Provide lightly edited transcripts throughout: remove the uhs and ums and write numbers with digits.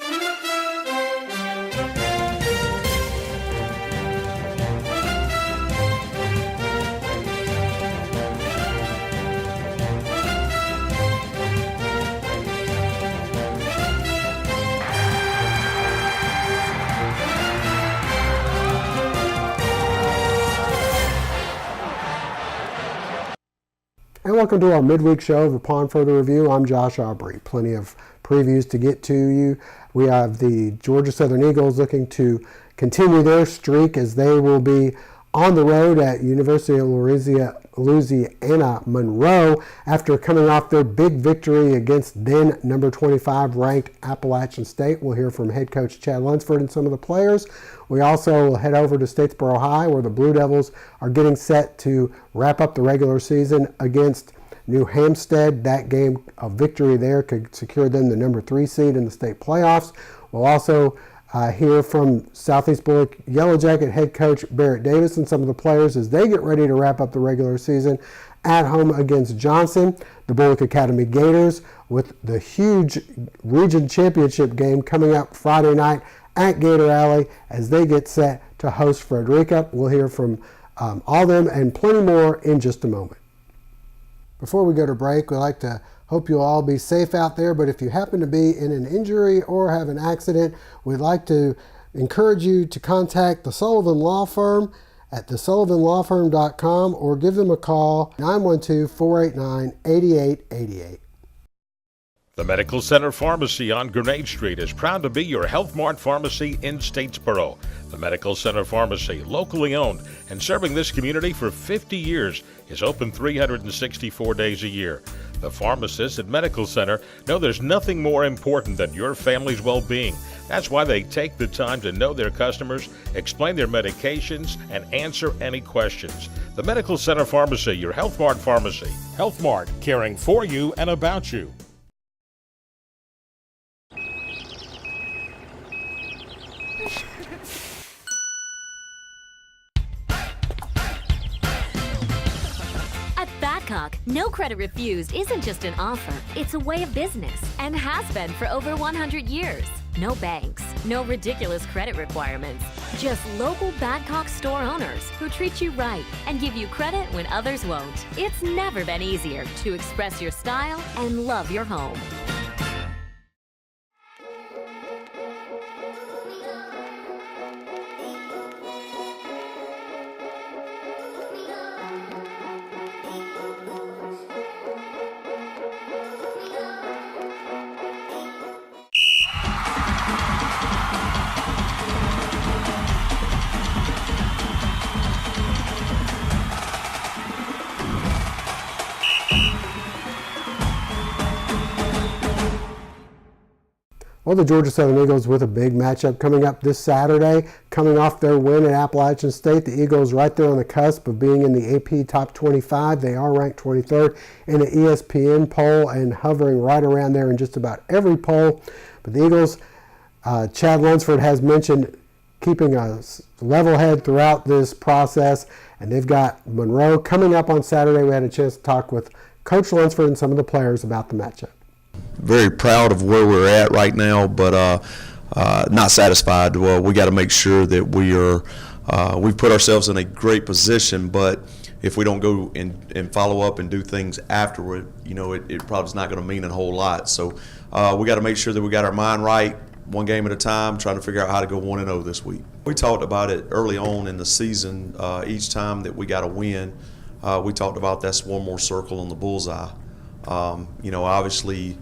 And welcome to our midweek show of Upon Further Review. I'm Josh Aubrey. Plenty of previews to get to you. We have the Georgia Southern Eagles looking to continue their streak as they will be on the road at University of Louisiana Monroe after coming off their big victory against then number 25 ranked Appalachian State. We'll hear from head coach Chad Lunsford and some of the players. We also will head over to Statesboro High where the Blue Devils are getting set to wrap up the regular season against New Hampstead. That game of victory there could secure them the number 3 seed in the state playoffs. We'll also hear from Southeast Bulloch Yellow Jacket head coach Barrett Davis and some of the players as they get ready to wrap up the regular season at home against Johnson. The Bulloch Academy Gators with the huge region championship game coming up Friday night at Gator Alley as they get set to host Fredrica. We'll hear from all them and plenty more in just a moment. Before we go to break, we'd like to hope you'll all be safe out there, but if you happen to be in an injury or have an accident, we'd like to encourage you to contact the Sullivan Law Firm at thesullivanlawfirm.com or give them a call, 912-489-8888. The Medical Center Pharmacy on Grenade Street is proud to be your Health Mart pharmacy in Statesboro. The Medical Center Pharmacy, locally owned and serving this community for 50 years, is open 364 days a year. The pharmacists at Medical Center know there's nothing more important than your family's well-being. That's why they take the time to know their customers, explain their medications, and answer any questions. The Medical Center Pharmacy, your Health Mart pharmacy. Health Mart, caring for you and about you. No credit refused isn't just an offer, it's a way of business and has been for over 100 years. No banks, no ridiculous credit requirements, just local Badcock store owners who treat you right and give you credit when others won't. It's never been easier to express your style and love your home. Well, the Georgia Southern Eagles with a big matchup coming up this Saturday. Coming off their win at Appalachian State, the Eagles right there on the cusp of being in the AP Top 25. They are ranked 23rd in the ESPN poll and hovering right around there in just about every poll. But the Eagles, Chad Lunsford has mentioned keeping a level head throughout this process, and they've got Monroe coming up on Saturday. We had a chance to talk with Coach Lunsford and some of the players about the matchup. Very proud of where we're at right now, but not satisfied. Well, we got to make sure that we've put ourselves in a great position, but if we don't go and follow up and do things afterward, it probably is not going to mean a whole lot. So we got to make sure that we got our mind right, one game at a time, trying to figure out how to go 1-0 this week. We talked about it early on in the season. Each time that we got a win, we talked about that's one more circle on the bullseye. Obviously,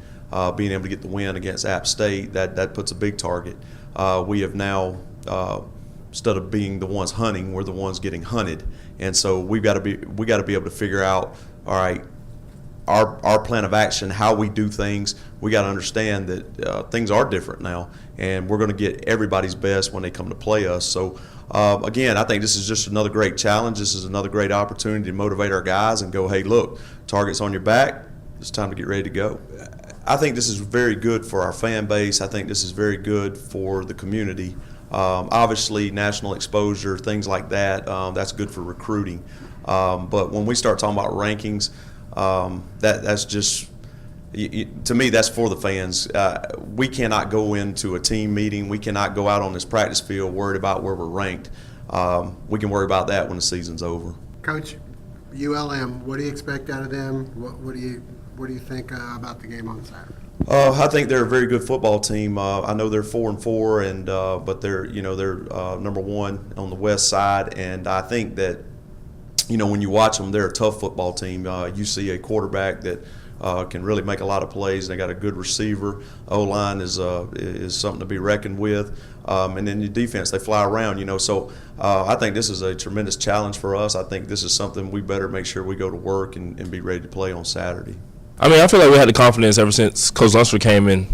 being able to get the win against App State, that puts a big target. We have now, instead of being the ones hunting, we're the ones getting hunted, and so we got to be able to figure out, all right, our plan of action, how we do things. We got to understand that things are different now, and we're going to get everybody's best when they come to play us. So again, I think this is just another great challenge. This is another great opportunity to motivate our guys and go, hey, look, target's on your back. It's time to get ready to go. I think this is very good for our fan base. I think this is very good for the community. Obviously, national exposure, things like that, that's good for recruiting. But when we start talking about rankings, that's just to me, that's for the fans. We cannot go into a team meeting. We cannot go out on this practice field worried about where we're ranked. We can worry about that when the season's over. Coach, ULM, what do you expect out of them? What do you think about the game on Saturday? I think they're a very good football team. I know they're 4-4, and but they're number one on the west side, and I think that when you watch them, they're a tough football team. You see a quarterback that can really make a lot of plays, and they got a good receiver. O-line is something to be reckoned with, and then your defense, they fly around. So I think this is a tremendous challenge for us. I think this is something we better make sure we go to work and be ready to play on Saturday. I mean, I feel like we had the confidence ever since Coach Lunsford came in,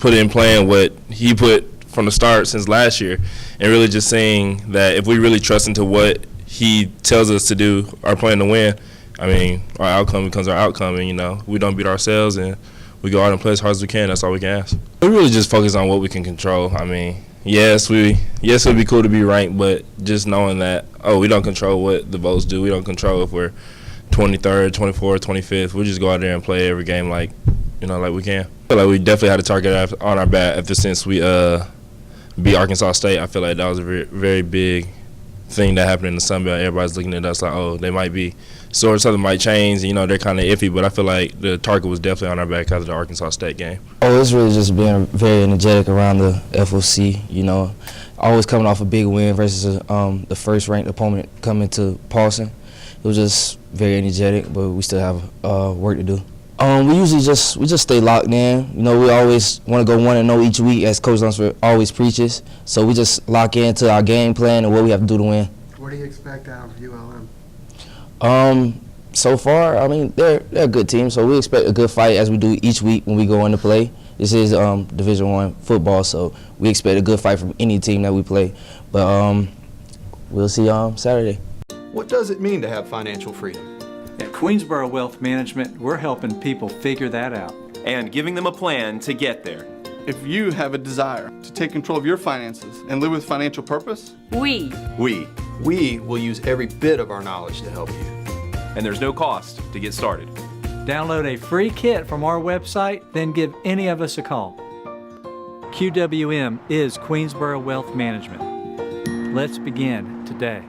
put in playing what he put from the start since last year, and really just saying that if we really trust into what he tells us to do, our plan to win, I mean, our outcome becomes our outcome, and, we don't beat ourselves, and we go out and play as hard as we can. That's all we can ask. We really just focus on what we can control. I mean, yes, it would be cool to be ranked, but just knowing that, we don't control what the votes do. We don't control if we're 23rd, 24th, 25th. We'll just go out there and play every game like we can. I feel like we definitely had a target on our back ever since we beat Arkansas State. I feel like that was a very, very big thing that happened in the Sun Belt. Everybody's looking at us like, they might be sore, something might change, they're kind of iffy, but I feel like the target was definitely on our back because of the Arkansas State game. It's really just being very energetic around the FOC, always coming off a big win versus the first-ranked opponent coming to Paulson. It was just very energetic, but we still have work to do. We usually just stay locked in. We always want to go 1-0 each week, as Coach Lunsford always preaches. So we just lock into our game plan and what we have to do to win. What do you expect out of ULM? So far, I mean, they're a good team, so we expect a good fight as we do each week when we go into play. This is Division I football, so we expect a good fight from any team that we play. But we'll see Saturday. What does it mean to have financial freedom? At Queensboro Wealth Management, we're helping people figure that out. And giving them a plan to get there. If you have a desire to take control of your finances and live with financial purpose, we will use every bit of our knowledge to help you. And there's no cost to get started. Download a free kit from our website, then give any of us a call. QWM is Queensboro Wealth Management. Let's begin today.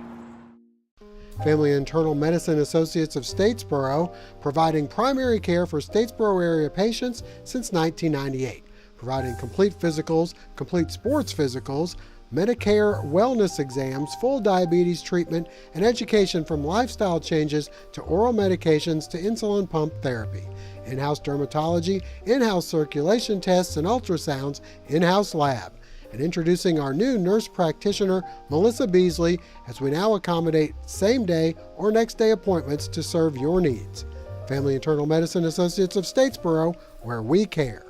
Family Internal Medicine Associates of Statesboro, providing primary care for Statesboro area patients since 1998, providing complete physicals, complete sports physicals, Medicare wellness exams, full diabetes treatment, and education from lifestyle changes to oral medications to insulin pump therapy. In-house dermatology, in-house circulation tests and ultrasounds, in-house lab. And introducing our new nurse practitioner, Melissa Beasley, as we now accommodate same-day or next-day appointments to serve your needs. Family Internal Medicine Associates of Statesboro, where we care.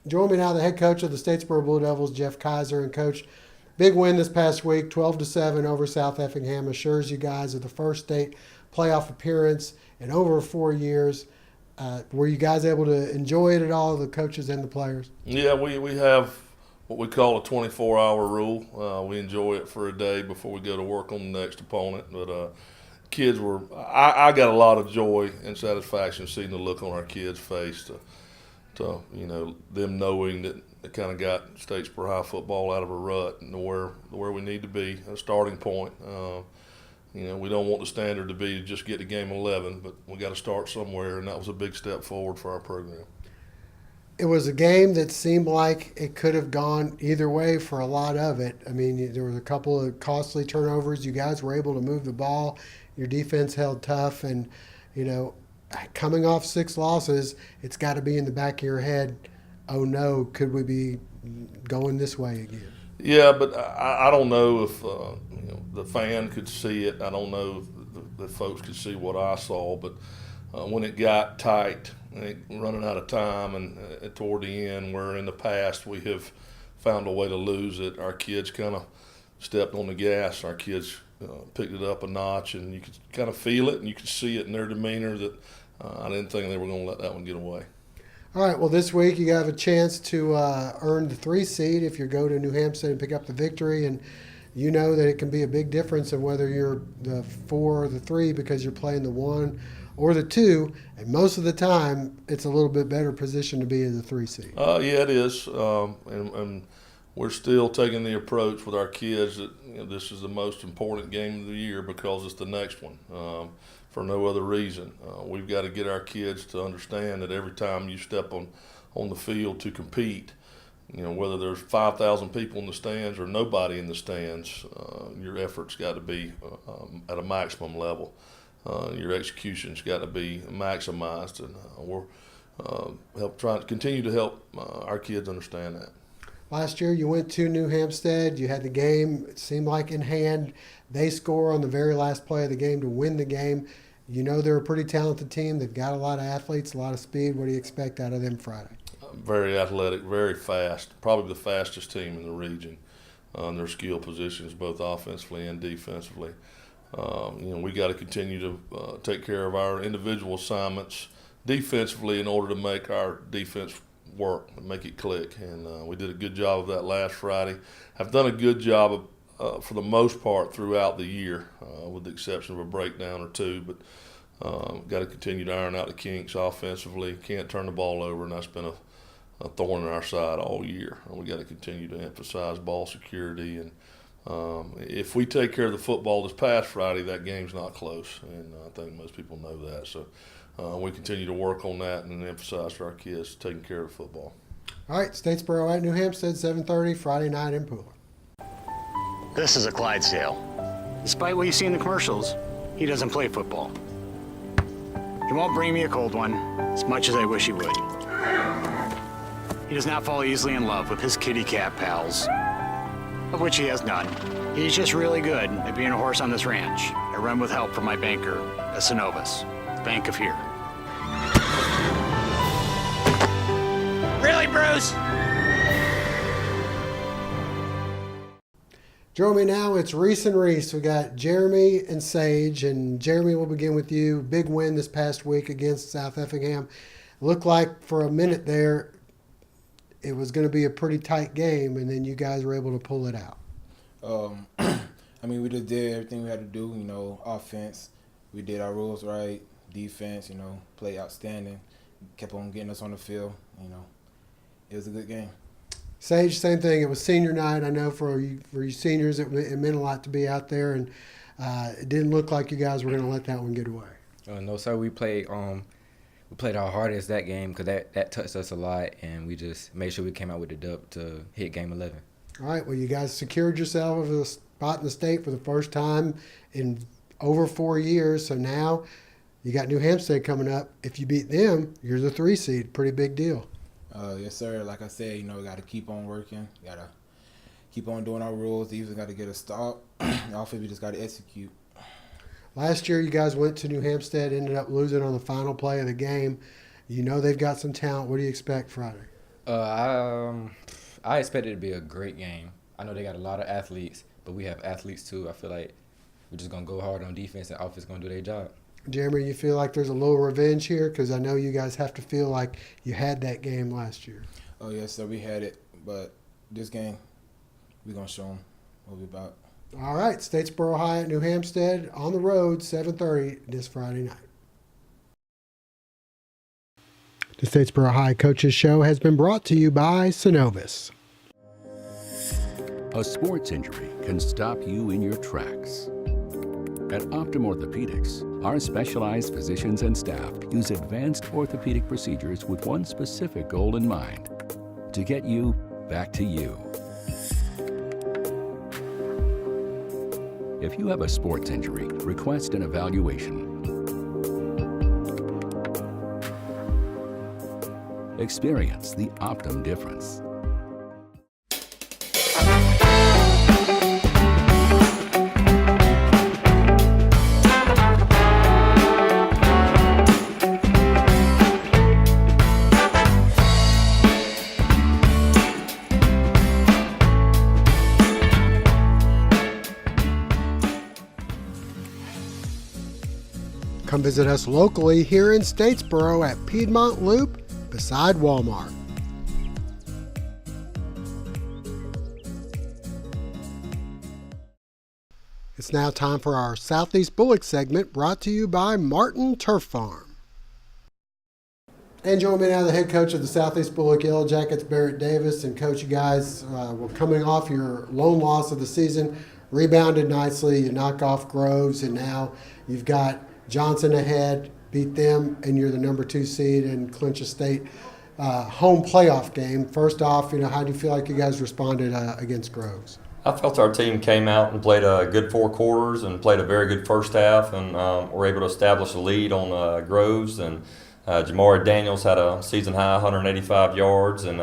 Join me now, the head coach of the Statesboro Blue Devils, Jeff Kaiser. And Coach, big win this past week, 12-7 over South Effingham, assures you guys of the first state playoff appearance in over 4 years. Were you guys able to enjoy it at all, the coaches and the players? Yeah, we have what we call a 24-hour rule. We enjoy it for a day before we go to work on the next opponent. But kids were – I got a lot of joy and satisfaction seeing the look on our kids' face to them knowing that it kind of got Statesboro High football out of a rut and where we need to be, a starting point. We don't want the standard to be just get to game 11, but we got to start somewhere, and that was a big step forward for our program. It was a game that seemed like it could have gone either way for a lot of it. I mean, there was a couple of costly turnovers. You guys were able to move the ball. Your defense held tough, and, coming off 6 losses, it's got to be in the back of your head, oh no, could we be going this way again? Yeah, but I don't know if the fan could see it. I don't know if the folks could see what I saw, but when it got tight, running out of time, and toward the end, where in the past we have found a way to lose it, our kids kind of stepped on the gas. Our kids picked it up a notch, and you could kind of feel it, and you could see it in their demeanor that I didn't think they were going to let that one get away. All right, well, this week you have a chance to earn the 3 seed if you go to New Hampstead and pick up the victory. And you know that it can be a big difference in whether you're the 4 or the 3 because you're playing the 1 or the 2. And most of the time, it's a little bit better position to be in the 3 seed. Yeah, it is. And we're still taking the approach with our kids that this is the most important game of the year because it's the next one. For no other reason. We've got to get our kids to understand that every time you step on the field to compete, whether there's 5,000 people in the stands or nobody in the stands, your effort's got to be at a maximum level. Your execution's got to be maximized, and we're trying to continue to help our kids understand that. Last year you went to New Hampstead. You had the game, it seemed like, in hand. They score on the very last play of the game to win the game. You know they're a pretty talented team. They've got a lot of athletes, a lot of speed. What do you expect out of them Friday? Very athletic, very fast, probably the fastest team in the region on their skill positions, both offensively and defensively. We got to continue to take care of our individual assignments defensively in order to make our defense work and make it click. And we did a good job of that last Friday. Have done a good job of, for the most part, throughout the year, with the exception of a breakdown or two. But got to continue to iron out the kinks offensively. Can't turn the ball over, and that's been a thorn in our side all year. We got to continue to emphasize ball security. And if we take care of the football this past Friday, that game's not close, and I think most people know that. So we continue to work on that and emphasize to our kids taking care of the football. All right, Statesboro at New Hampstead, 7:30 Friday night in Bulloch. This is a Clydesdale. Despite what you see in the commercials, he doesn't play football. He won't bring me a cold one, as much as I wish he would. He does not fall easily in love with his kitty cat pals, of which he has none. He's just really good at being a horse on this ranch. I run with help from my banker at Synovus, Bank of here. Really, Bruce? Join me now. It's Reese and Reese. We got Jeremy and Sage, and Jeremy, will begin with you. Big win this past week against South Effingham. Looked like for a minute there it was going to be a pretty tight game, and then you guys were able to pull it out. I mean, we just did everything we had to do. Offense, we did our rules right. Defense, played outstanding. Kept on getting us on the field. It was a good game. Sage, same thing. It was senior night. I know for you seniors, it meant a lot to be out there, and it didn't look like you guys were going to let that one get away. No, sir. We played our hardest that game because that touched us a lot, and we just made sure we came out with the dub to hit game 11. All right. Well, you guys secured yourself a spot in the state for the first time in over 4 years. So now you got New Hampstead coming up. If you beat them, you're the 3 seed. Pretty big deal. Yes, sir. Like I said, we got to keep on working. Got to keep on doing our rules. Even got to get a stop. Offense, we just got to execute. Last year, you guys went to New Hampstead, ended up losing on the final play of the game. They've got some talent. What do you expect Friday? I expect it to be a great game. I know they got a lot of athletes, but we have athletes too. I feel like we're just going to go hard on defense, and offense going to do their job. Jeremy, you feel like there's a little revenge here? Because I know you guys have to feel like you had that game last year. Oh, yes, sir. We had it. But this game, we're going to show them what we're about. All right. Statesboro High at New Hampstead on the road, 7:30 this Friday night. The Statesboro High Coaches Show has been brought to you by Synovus. A sports injury can stop you in your tracks. At Optum Orthopedics, our specialized physicians and staff use advanced orthopedic procedures with one specific goal in mind: to get you back to you. If you have a sports injury, request an evaluation. Experience the Optum difference. Come visit us locally here in Statesboro at Piedmont Loop beside Walmart. It's now time for our Southeast Bulloch segment, brought to you by Martin Turf Farm. And joining me now, the head coach of the Southeast Bulloch Yellow Jackets, Barrett Davis. And Coach, you guys were coming off your lone loss of the season, rebounded nicely, you knock off Groves, and now you've got Johnson ahead, beat them, and you're the number 2 seed and clinch a state home playoff game. First off, how do you feel like you guys responded against Groves? I felt our team came out and played a good 4 quarters and played a very good first half, and were able to establish a lead on Groves. And Jamari Daniels had a season high 185 yards, and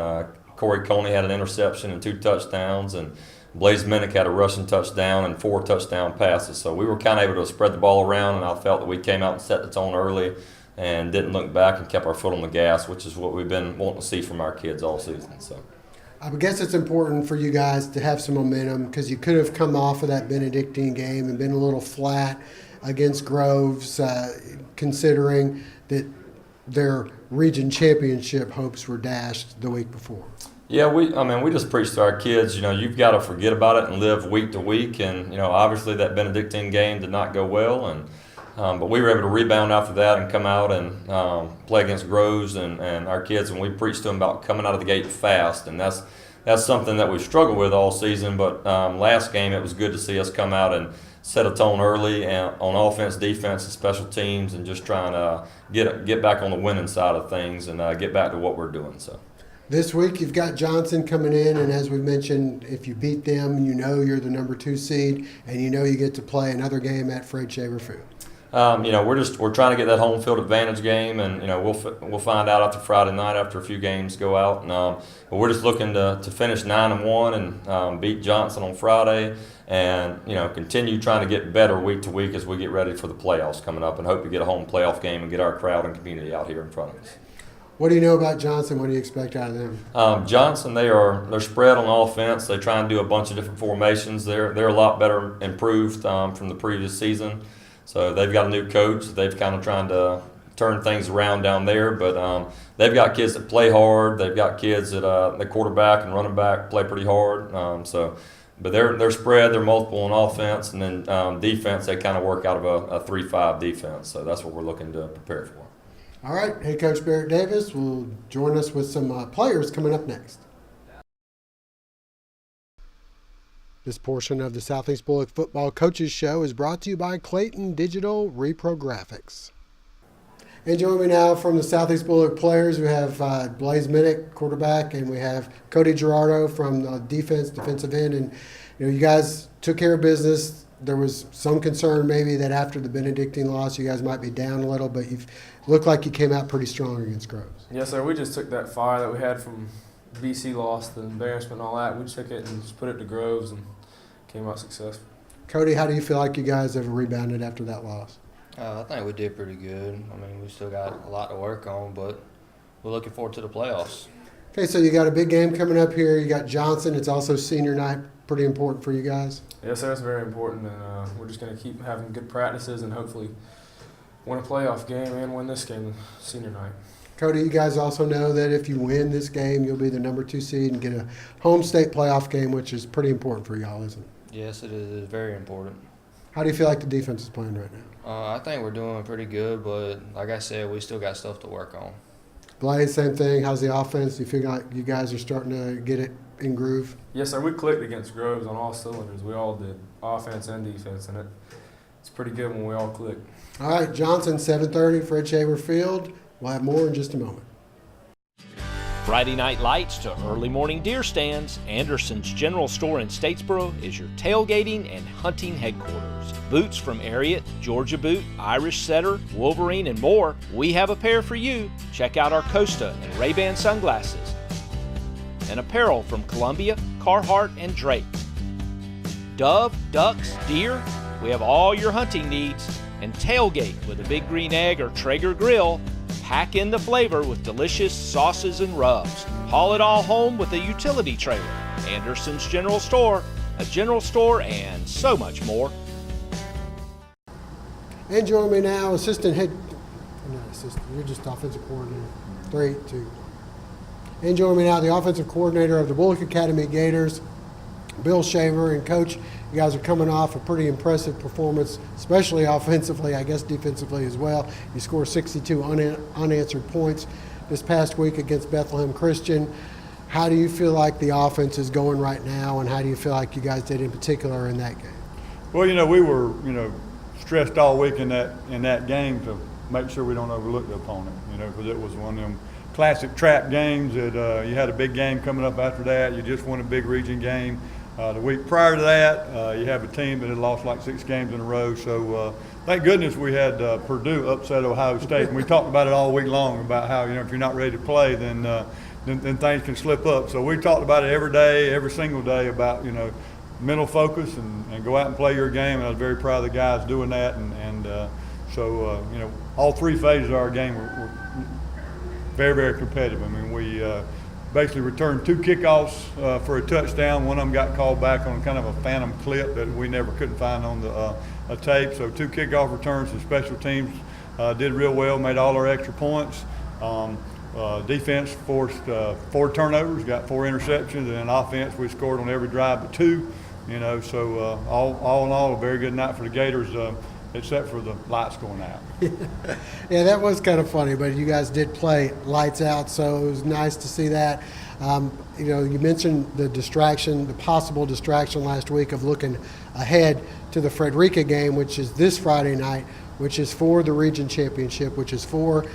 Corey Coney had an interception and 2 touchdowns, and Blaze Minnick had a rushing touchdown and 4 touchdown passes. So we were kind of able to spread the ball around, and I felt that we came out and set the tone early and didn't look back and kept our foot on the gas, which is what we've been wanting to see from our kids all season. So I guess it's important for you guys to have some momentum, because you could have come off of that Benedictine game and been a little flat against Groves, considering that their region championship hopes were dashed the week before. Yeah, we just preach to our kids, you've got to forget about it and live week to week. And, obviously that Benedictine game did not go well, and but we were able to rebound after that and come out and play against Groves and our kids. And we preached to them about coming out of the gate fast, and that's something that we've struggled with all season. But last game, it was good to see us come out and set a tone early and on offense, defense, and special teams, and just trying to get back on the winning side of things and get back to what we're doing. So this week you've got Johnson coming in, and as we mentioned, if you beat them, you're the number 2 seed, and you get to play another game at Fred Shaver Field. We're trying to get that home field advantage game, and we'll find out after Friday night after a few games go out. And but we're just looking to finish 9-1 and beat Johnson on Friday, and continue trying to get better week to week as we get ready for the playoffs coming up, and hope to get a home playoff game and get our crowd and community out here in front of us. What do you know about Johnson? What do you expect out of them? Johnson, they're spread on offense. They try and do a bunch of different formations. They're a lot better improved from the previous season. So they've got a new coach. They've kind of trying to turn things around down there. But they've got kids that play hard. They've got kids that the quarterback and running back play pretty hard. But they're spread. They're multiple on offense, and then defense, they kind of work out of a 3-5 defense. So that's what we're looking to prepare for. All right, head coach Barrett Davis will join us with some players coming up next. This portion of the Southeast Bulloch Football Coaches Show is brought to you by Clayton Digital Repro Graphics. And joining me now from the Southeast Bulloch players, we have Blaze Minnick, quarterback, and we have Cody Gerardo from defensive end. And you guys took care of business. There was some concern maybe that after the Benedictine loss, you guys might be down a little, but you've looked like you came out pretty strong against Groves. Yes, sir. We just took that fire that we had from BC loss, the embarrassment and all that. We took it and just put it to Groves and came out successful. Cody, how do you feel like you guys have rebounded after that loss? I think we did pretty good. We still got a lot to work on, but we're looking forward to the playoffs. Okay, so you got a big game coming up here. You got Johnson. It's also senior night. Pretty important for you guys. Yes, sir. It's very important, and we're just going to keep having good practices and hopefully win a playoff game and win this game senior night. Cody, you guys also know that if you win this game, you'll be the number 2 seed and get a home state playoff game, which is pretty important for y'all, isn't it? Yes, it is. It's very important. How do you feel like the defense is playing right now? I think we're doing pretty good, but like I said, we still got stuff to work on. Blaze, same thing. How's the offense? Do you feel like you guys are starting to get it in groove? Yes, sir. We clicked against Groves on all cylinders. We all did, offense and defense, and it's pretty good when we all click. All right, Johnson, 7:30, Fred Shaver Field. We'll have more in just a moment. Friday night lights to early morning deer stands, Anderson's General Store in Statesboro is your tailgating and hunting headquarters. Boots from Ariat, Georgia Boot, Irish Setter, Wolverine, and more, we have a pair for you. Check out our Costa and Ray-Ban sunglasses. And apparel from Columbia, Carhartt, and Drake. Dove, ducks, deer, we have all your hunting needs. And tailgate with a Big Green Egg or Traeger grill. Pack in the flavor with delicious sauces and rubs. Haul it all home with a utility trailer. Anderson's General Store, a general store, and so much more. And joining me now, you're just offensive coordinator. 3, 2, 1. And joining me now, the offensive coordinator of the Bulloch Academy Gators, Bill Shaver. And Coach, you guys are coming off a pretty impressive performance, especially offensively, I guess defensively as well. You scored 62 unanswered points this past week against Bethlehem Christian. How do you feel like the offense is going right now, and how do you feel like you guys did in particular in that game? Well, we were, stressed all week in that game to make sure we don't overlook the opponent, because it was one of them classic trap games that you had a big game coming up after that. You just won a big region game. The week prior to that, you have a team that had lost like 6 games in a row. So thank goodness we had Purdue upset Ohio State. And we talked about it all week long about how, if you're not ready to play, then things can slip up. So we talked about it every day, every single day about, mental focus and go out and play your game. And I was very proud of the guys doing that. So all 3 phases of our game were very, very competitive. I mean, we basically returned 2 kickoffs for a touchdown. One of them got called back on kind of a phantom clip that we never couldn't find on the tape. So 2 kickoff returns. The special teams did real well, made all our extra points. Defense forced 4 turnovers, got 4 interceptions, and in offense we scored on every drive but 2. So all in all, a very good night for the Gators, except for the lights going out. Yeah, that was kind of funny, but you guys did play lights out, so it was nice to see that. You mentioned the distraction, the possible distraction last week of looking ahead to the Fredrica game, which is this Friday night, which is for the region championship, which is for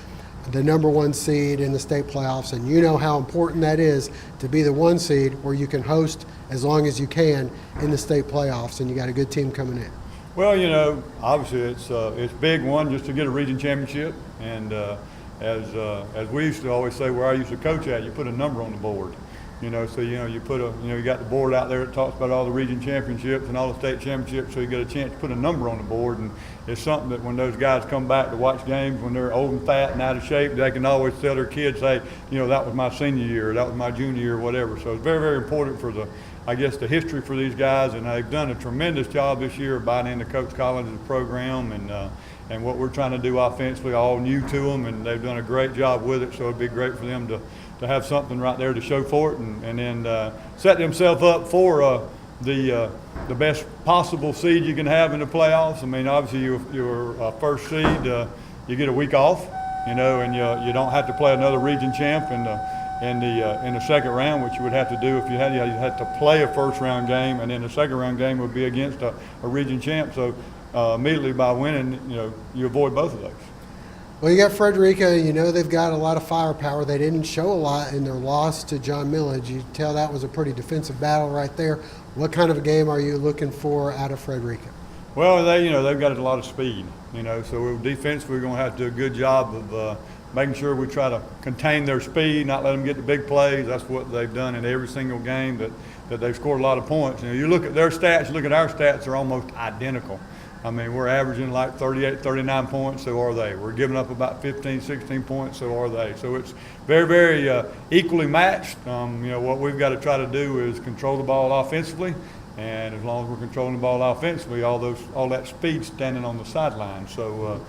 the number 1 seed in the state playoffs. And you know how important that is to be the 1 seed where you can host as long as you can in the state playoffs, and you got a good team coming in. Well, obviously it's big one just to get a region championship, and as we used to always say where I used to coach at, you put a number on the board. So you put you got the board out there that talks about all the region championships and all the state championships, so you get a chance to put a number on the board. And it's something that when those guys come back to watch games when they're old and fat and out of shape, they can always tell their kids, hey, that was my senior year, that was my junior year, whatever. So it's very, very important for the history for these guys, and they've done a tremendous job this year of buying into Coach Collins' program and what we're trying to do offensively, all new to them, and they've done a great job with it. So it'd be great for them to have something right there to show for it, and then set themselves up for the best possible seed you can have in the playoffs. I mean, obviously your first seed, you get a week off, and you don't have to play another region champ in the second round, which you would have to do if you had to play a first round game, and then the second round game would be against a region champ. So immediately by winning, you avoid both of those. Well, you got Fredrica. They've got a lot of firepower. They didn't show a lot in their loss to John Millage. You tell that was a pretty defensive battle right there. What kind of a game are you looking for out of Fredrica? Well, they've got a lot of speed. So defense, we're going to have to do a good job of making sure we try to contain their speed, not let them get the big plays. That's what they've done in every single game that they've scored a lot of points. You look at their stats, you look at our stats, they're almost identical. I mean, we're averaging like 38, 39 points, so are they. We're giving up about 15, 16 points, so are they. So it's very, very equally matched. What we've got to try to do is control the ball offensively, and as long as we're controlling the ball offensively, all that speed standing on the sideline. So,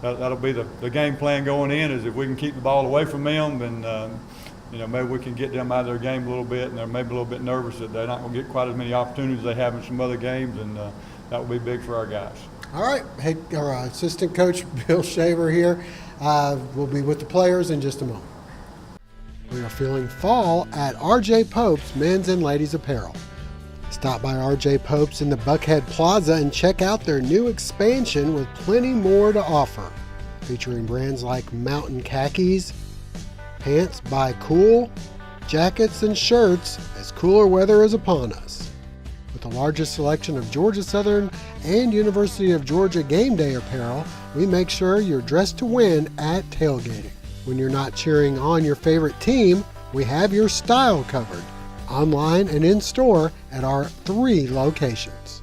that'll be the game plan going in, is if we can keep the ball away from them, then maybe we can get them out of their game a little bit, and they're maybe a little bit nervous that they're not going to get quite as many opportunities as they have in some other games, and that will be big for our guys. All right. Hey, our assistant coach, Bill Shaver here. We'll be with the players in just a moment. We are feeling fall at R.J. Pope's Men's and Ladies Apparel. Stop by R.J. Pope's in the Buckhead Plaza and check out their new expansion with plenty more to offer. Featuring brands like Mountain Khakis, Pants by Cool, jackets and shirts as cooler weather is upon us. With the largest selection of Georgia Southern and University of Georgia game day apparel, we make sure you're dressed to win at tailgating. When you're not cheering on your favorite team, we have your style covered, online and in store at our 3 locations.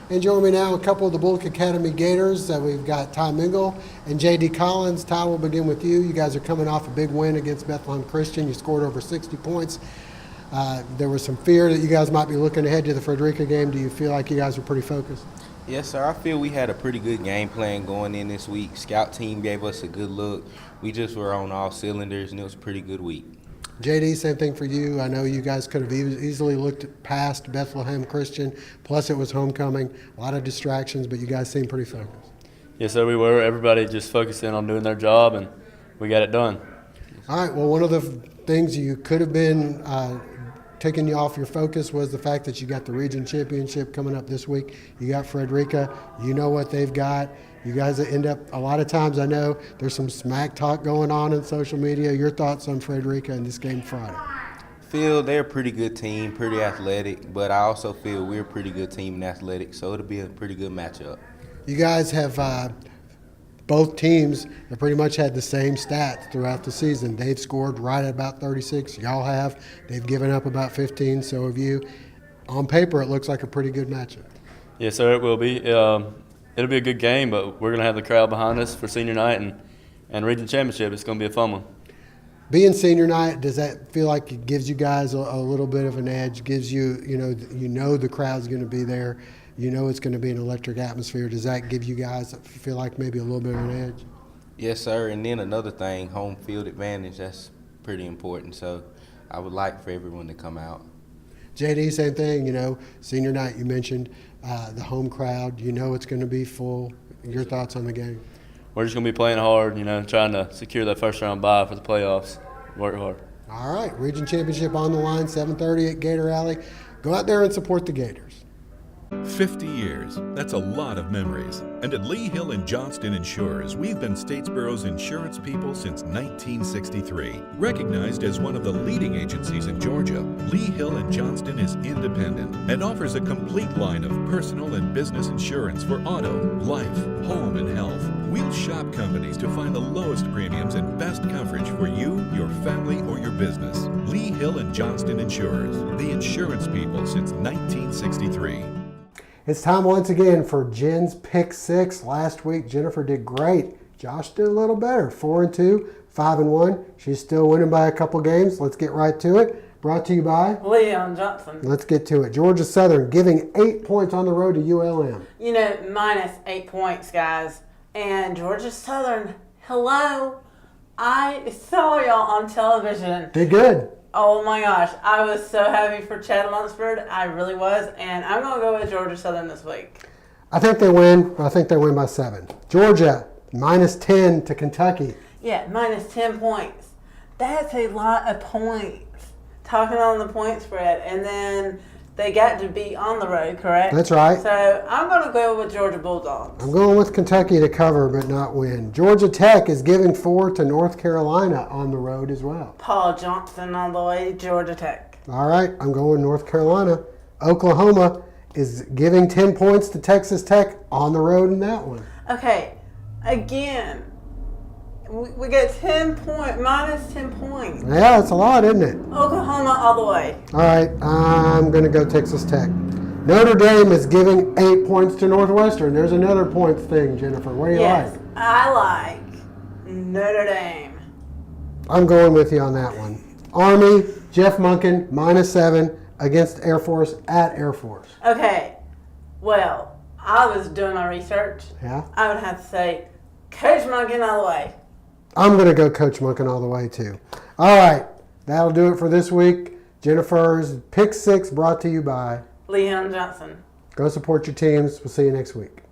And joining me now, a couple of the Bulloch Academy Gators. We've got Ty Mingle and J.D. Collins. Ty, we'll begin with you. You guys are coming off a big win against Bethlehem Christian. You scored over 60 points. There was some fear that you guys might be looking ahead to the Fredrica game. Do you feel like you guys were pretty focused? Yes, sir. I feel we had a pretty good game plan going in this week. Scout team gave us a good look. We just were on all cylinders, and it was a pretty good week. JD, same thing for you. I know you guys could have easily looked past Bethlehem Christian. Plus, it was homecoming. A lot of distractions, but you guys seemed pretty focused. Yes, sir, we were. Everybody just focusing on doing their job, and we got it done. All right. Well, one of the things you could have been taking you off your focus was the fact that you got the region championship coming up this week. You got Fredrica. You know what they've got. You guys end up, a lot of times I know there's some smack talk going on in social media. Your thoughts on Fredrica in this game Friday? Feel they're a pretty good team, pretty athletic, but I also feel we're a pretty good team and athletic, so it'll be a pretty good matchup. You guys have both teams have pretty much had the same stats throughout the season. They've scored right at about 36. Y'all have. They've given up about 15. So have you. On paper, it looks like a pretty good matchup. Yes, sir, it will be. It'll be a good game, but we're going to have the crowd behind us for senior night and region championship. It's going to be a fun one. Being senior night, does that feel like it gives you guys a little bit of an edge? Gives you, you know the crowd's going to be there. You know it's going to be an electric atmosphere. Does that give you guys feel like maybe a little bit of an edge? Yes, sir. And then another thing, home field advantage, that's pretty important. So I would like for everyone to come out. JD, same thing, senior night you mentioned, the home crowd, it's going to be full. Your thoughts on the game? We're just going to be playing hard, trying to secure that first round bye for the playoffs. Work hard. All right, region championship on the line, 7:30 at Gator Alley. Go out there and support the Gators. 50 years, that's a lot of memories. And at Lee Hill & Johnston Insurers, we've been Statesboro's insurance people since 1963. Recognized as one of the leading agencies in Georgia, Lee Hill & Johnston is independent and offers a complete line of personal and business insurance for auto, life, home, and health. We'll shop companies to find the lowest premiums and best coverage for you, your family, or your business. Lee Hill & Johnston Insurers, the insurance people since 1963. It's time once again for Jen's Pick 6. Last week, Jennifer did great. Josh did a little better, 4-2, 5-1. She's still winning by a couple games. Let's get right to it. Brought to you by Leon Johnson. Let's get to it. Georgia Southern giving 8 points on the road to ULM. Minus 8 points, guys. And Georgia Southern, hello. I saw y'all on television. Did good. Oh my gosh, I was so happy for Chad Lunsford. I really was, and I'm going to go with Georgia Southern this week. I think they win. I think they win by 7. Georgia, minus 10 to Kentucky. Yeah, minus 10 points. That's a lot of points. Talking on the point spread, and then they got to be on the road, correct? That's right. So I'm going to go with Georgia Bulldogs. I'm going with Kentucky to cover but not win. Georgia Tech is giving 4 to North Carolina on the road as well. Paul Johnson on the way to Georgia Tech. All right, I'm going North Carolina. Oklahoma is giving 10 points to Texas Tech on the road in that one. Okay, again, we get minus 10 points. Yeah, it's a lot, isn't it? Oklahoma all the way. All right, I'm going to go Texas Tech. Notre Dame is giving 8 points to Northwestern. There's another points thing, Jennifer. What do you like? I like Notre Dame. I'm going with you on that one. Army, Jeff Monken, minus 7 against Air Force at Air Force. Okay, well, I was doing my research. Yeah? I would have to say Coach Monken all the way. I'm going to go Coach Monken all the way, too. All right, that'll do it for this week. Jennifer's Pick 6 brought to you by Leon Johnson. Go support your teams. We'll see you next week.